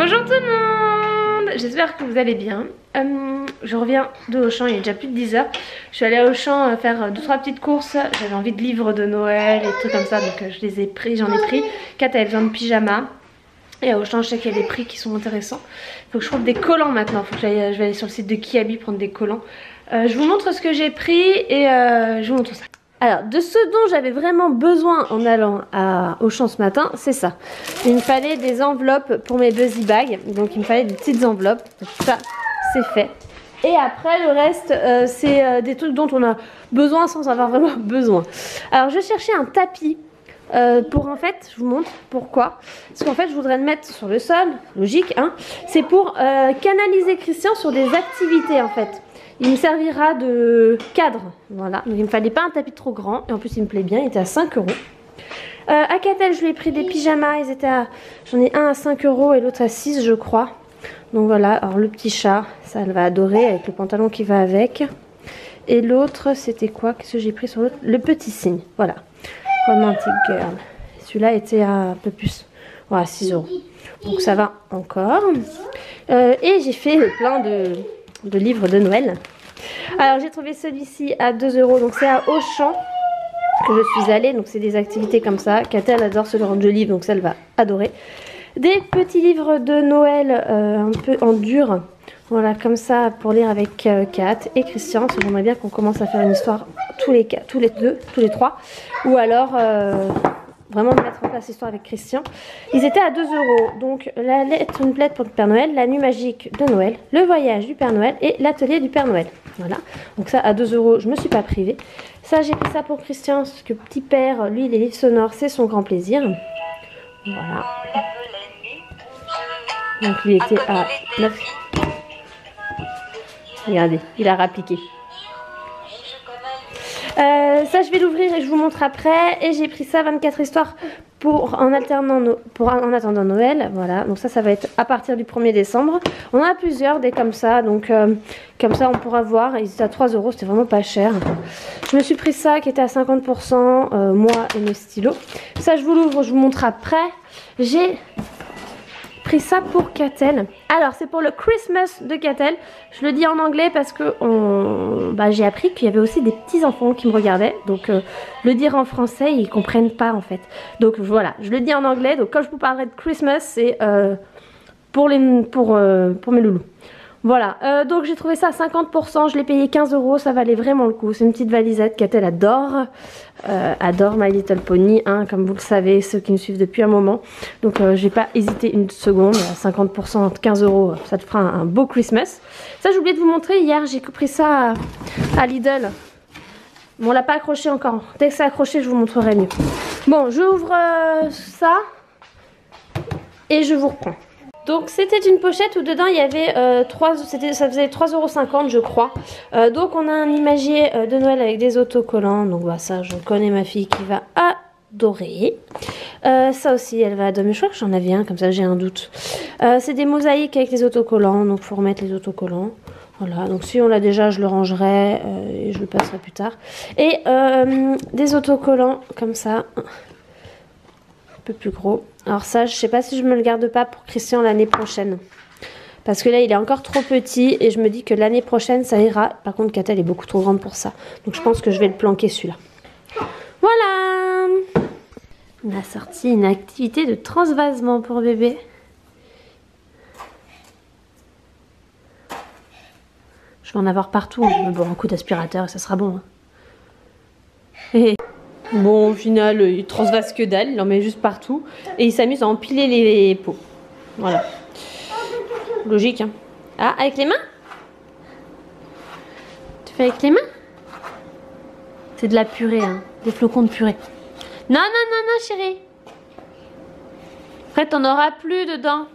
Bonjour tout le monde, j'espère que vous allez bien. Je reviens de Auchan, il est déjà plus de 10 h. Je suis allée à Auchan faire 2-3 petites courses. J'avais envie de livres de Noël et des trucs comme ça, donc je les ai pris, j'en ai pris. Kat avait besoin de pyjama. Et à Auchan, je sais qu'il y a des prix qui sont intéressants. Il faut que je trouve des collants maintenant. Je vais aller sur le site de Kiabi prendre des collants. Je vous montre ce que j'ai pris et je vous montre ça. Alors, de ce dont j'avais vraiment besoin en allant à Auchan ce matin, c'est ça. Il me fallait des enveloppes pour mes Buzzy Bags. Donc, il me fallait des petites enveloppes. Ça, c'est fait. Et après, le reste, c'est des trucs dont on a besoin sans avoir vraiment besoin. Alors, je cherchais un tapis. Pour en fait, je vous montre pourquoi. Parce qu'en fait, je voudrais le mettre sur le sol, logique, hein. C'est pour canaliser Christian sur des activités en fait. Il me servira de cadre, voilà. Donc il me fallait pas un tapis trop grand et en plus il me plaît bien. Il était à 5 €. À Catel, je lui ai pris des pyjamas. Ils étaient à, j'en ai un à 5 € et l'autre à 6 je crois. Donc voilà. Alors le petit chat, ça elle va adorer avec le pantalon qui va avec. Et l'autre, c'était quoi? Qu'est-ce que j'ai pris sur l'autre? Le petit cygne, voilà. Romantic Girl. Celui-là était à un peu plus. Voilà, 6 €. Donc ça va encore. Et j'ai fait plein de livres de Noël. Alors j'ai trouvé celui-ci à 2 €. Donc c'est à Auchan que je suis allée. Donc c'est des activités comme ça. Katel adore ce genre de livre. Donc ça elle va adorer. Des petits livres de Noël un peu en dur. Voilà, comme ça pour lire avec Kat et Christian. J'aimerais bien qu'on commence à faire une histoire tous les trois. Ou alors vraiment mettre en place l'histoire avec Christian. Ils étaient à 2 €. Donc la lettre, une lettre pour le Père Noël, la nuit magique de Noël, le voyage du Père Noël et l'atelier du Père Noël. Voilà. Donc ça à 2 €, je me suis pas privée. Ça j'ai pris ça pour Christian parce que petit père, lui les livres sonores c'est son grand plaisir. Voilà. Donc lui était à 9. Regardez, il a rappliqué. Ça je vais l'ouvrir et je vous montre après. Et j'ai pris ça 24 histoires en attendant Noël. Voilà, donc ça va être à partir du 1er décembre. On en a plusieurs des comme ça. Donc comme ça on pourra voir. Ils étaient à 3 €, c'était vraiment pas cher. Je me suis pris ça qui était à 50%, moi et mes stylos. Ça je vous l'ouvre, je vous montre après. J'ai pris ça pour Catel. Alors c'est pour le Christmas de Catel. Je le dis en anglais parce que j'ai appris qu'il y avait aussi des petits enfants qui me regardaient. Donc le dire en français ils comprennent pas en fait. Donc voilà, je le dis en anglais. Donc quand je vous parlerai de Christmas c'est pour mes loulous. Voilà, donc j'ai trouvé ça à 50%, je l'ai payé 15 €, ça valait vraiment le coup. C'est une petite valisette qu'Atel adore, adore My Little Pony, hein, comme vous le savez, ceux qui me suivent depuis un moment. Donc j'ai pas hésité une seconde, à 50%, 15 €, ça te fera un beau Christmas. Ça j'ai oublié de vous montrer, hier j'ai pris ça à Lidl. Bon, on l'a pas accroché encore, dès que c'est accroché je vous montrerai mieux. Bon, j'ouvre ça et je vous reprends. Donc c'était une pochette où dedans il y avait ça faisait 3,50 € je crois. Donc on a un imagier de Noël avec des autocollants. Donc bah, ça je connais ma fille qui va adorer. Ça aussi elle va adorer. Je crois que j'en avais un comme ça, j'ai un doute. C'est des mosaïques avec les autocollants. Donc il faut remettre les autocollants. Voilà, donc si on l'a déjà je le rangerai et je le passerai plus tard. Et des autocollants comme ça. Un peu plus gros. Alors ça, je sais pas si je me le garde pas pour Christian l'année prochaine. Parce que là, il est encore trop petit et je me dis que l'année prochaine, ça ira. Par contre, Catel est beaucoup trop grande pour ça. Donc je pense que je vais le planquer celui-là. Voilà. On a sorti une activité de transvasement pour bébé. Je vais en avoir partout. Bon, un coup d'aspirateur et ça sera bon. Hein. Et bon, au final, il transvase que dalle, il en met juste partout. Et il s'amuse à empiler les pots. Voilà. Logique, hein. Ah, avec les mains? Tu fais avec les mains? C'est de la purée, hein. Des flocons de purée. Non, non, non, non, chérie. Après, t'en auras plus dedans.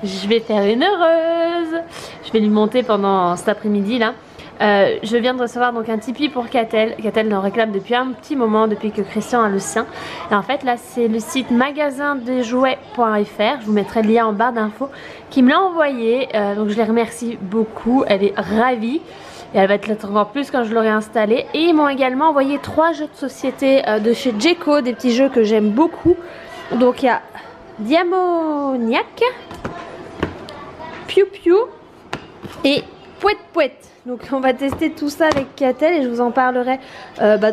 Je vais faire une heureuse. Je vais lui monter pendant cet après-midi, là. Je viens de recevoir donc un Tipeee pour Catel. Catel en réclame depuis un petit moment, depuis que Christian a le sien. Et en fait là c'est le site magasindesjouets.fr, je vous mettrai le lien en barre d'infos, qui me l'a envoyé. Donc je les remercie beaucoup, elle est ravie. Et elle va être encore plus quand je l'aurai installé. Et ils m'ont également envoyé 3 jeux de société de chez Djeco, des petits jeux que j'aime beaucoup. Donc il y a Diamoniac, Piu Piu et Pouet Pouet. Donc on va tester tout ça avec Catel et je vous en parlerai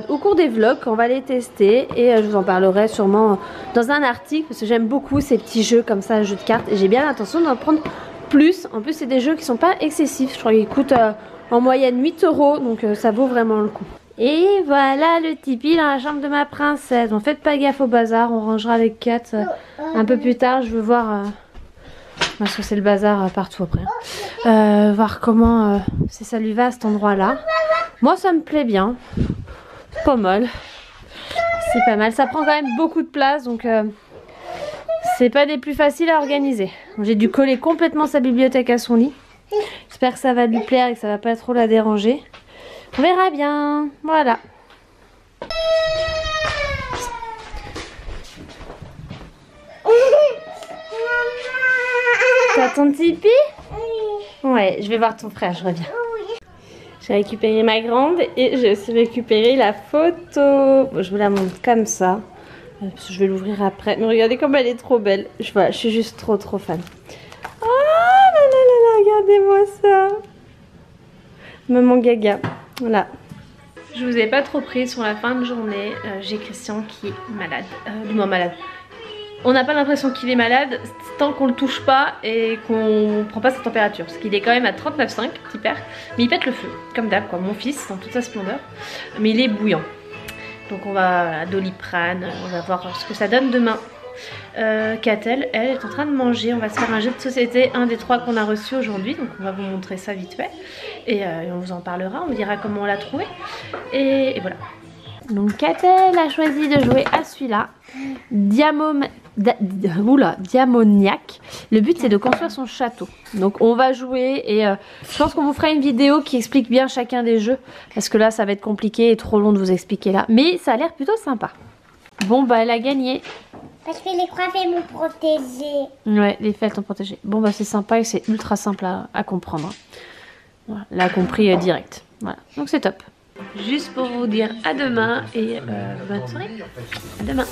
au cours des vlogs quand on va les tester. Et je vous en parlerai sûrement dans un article parce que j'aime beaucoup ces petits jeux comme ça, jeux de cartes. Et j'ai bien l'intention d'en prendre plus. En plus c'est des jeux qui sont pas excessifs. Je crois qu'ils coûtent en moyenne 8 €, donc ça vaut vraiment le coup. Et voilà le Tipeee dans la chambre de ma princesse. Bon, faites pas gaffe au bazar, on rangera avec Kat un peu plus tard. Je veux voir, parce que c'est le bazar partout après. Voir comment ça lui va à cet endroit là. Moi ça me plaît bien, c'est pas mal. C'est pas mal, ça prend quand même beaucoup de place, donc c'est pas des plus faciles à organiser. J'ai dû coller complètement sa bibliothèque à son lit. J'espère que ça va lui plaire et que ça va pas trop la déranger. On verra bien. Voilà. T'as ton Tipeee? Ouais, je vais voir ton frère, je reviens. J'ai récupéré ma grande et j'ai aussi récupéré la photo. Bon, je vous la montre comme ça. Je vais l'ouvrir après. Mais regardez comme elle est trop belle. Voilà, je suis juste trop fan. Oh là là là là, regardez-moi ça. Maman Gaga. Voilà. Je vous ai pas trop pris sur la fin de journée. J'ai Christian qui est malade. Du moins malade. On n'a pas l'impression qu'il est malade tant qu'on le touche pas et qu'on prend pas sa température. Parce qu'il est quand même à 39,5, petit père. Mais il pète le feu, comme d'hab quoi. Mon fils dans toute sa splendeur. Mais il est bouillant. Donc on va à Doliprane. On va voir ce que ça donne demain. Catel, elle est en train de manger. On va se faire un jeu de société, un des 3 qu'on a reçu aujourd'hui. Donc on va vous montrer ça vite fait. Et on vous en parlera, on vous dira comment on l'a trouvé. Et voilà. Donc Catel a choisi de jouer à celui-là. Diamoniac. Le but c'est de construire son château. Donc on va jouer et je pense qu'on vous fera une vidéo qui explique bien chacun des jeux. Parce que là ça va être compliqué et trop long de vous expliquer là. Mais ça a l'air plutôt sympa. Bon bah elle a gagné. Parce que les coiffés m'ont protégé. Ouais, les fêtes t'ont protégé. Bon bah c'est sympa et c'est ultra simple à comprendre. Voilà, elle a compris direct. Voilà, donc c'est top. Juste pour vous dire à demain et bonne soirée. À demain.